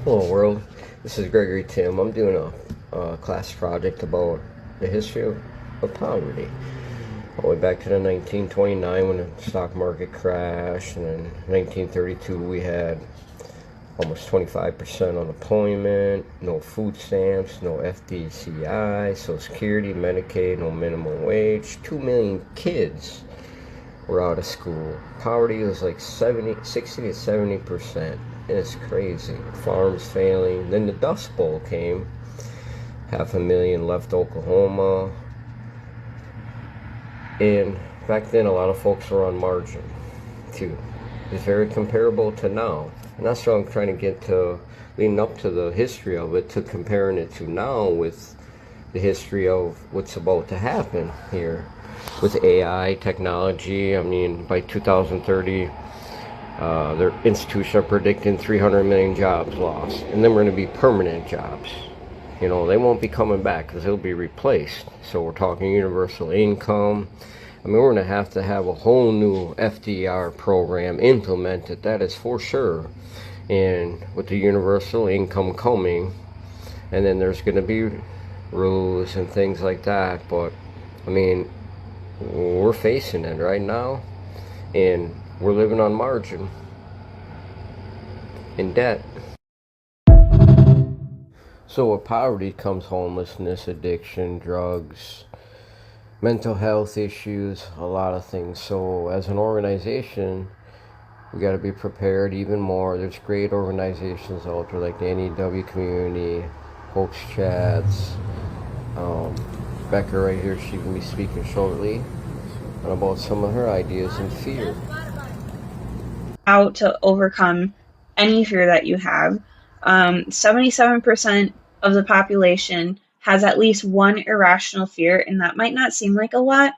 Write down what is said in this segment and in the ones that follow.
Hello world, this is Gregory Tim. I'm doing a class project about the history of poverty. All the way back to the 1929 when the stock market crashed, and in 1932 we had almost 25% unemployment, no food stamps, no FDCI, Social Security, Medicaid, no minimum wage. 2 million kids were out of school. Poverty was like 60 to 70%. It's crazy. Farms failing. Then the Dust Bowl came. 500,000 left Oklahoma. And back then, a lot of folks were on margin, too. It's very comparable to now. And that's what I'm trying to get to, leading up to the history of it, to comparing it to now with the history of what's about to happen here with AI technology. I mean, by 2030, their institutions are predicting 300 million jobs lost, and then we're going to be permanent jobs. You know, they won't be coming back because they'll be replaced. So we're talking universal income. I mean, we're going to have a whole new FDR program implemented, that is for sure. And with the universal income coming, and then there's going to be rules and things like that. But I mean, we're facing it right now, and we're living on margin, in debt. So with poverty comes homelessness, addiction, drugs, mental health issues, a lot of things. So as an organization, we got to be prepared even more. There's great organizations out there like the NEW community, Hopes Chats. Becca right here, she can be speaking shortly about some of her ideas and fear. How to overcome any fear that you have. 77% of the population has at least one irrational fear, and that might not seem like a lot,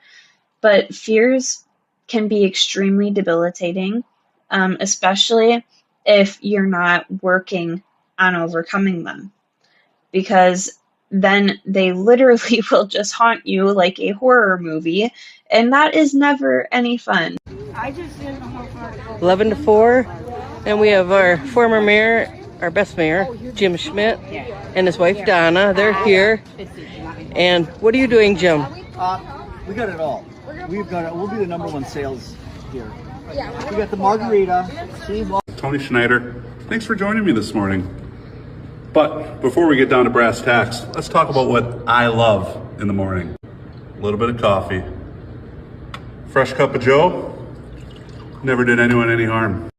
but fears can be extremely debilitating, especially if you're not working on overcoming them, because then they literally will just haunt you like a horror movie, and that is never any fun. 11 to 4, and we have our former mayor, our best mayor, Jim Schmidt, and his wife Donna. They're here. And what are you doing, Jim? We got it all. We've got it. We'll be the #1 sales here. We got the margarita. Tony Schneider, thanks for joining me this morning. But before we get down to brass tacks, let's talk about what I love in the morning. A little bit of coffee. Fresh cup of Joe, never did anyone any harm.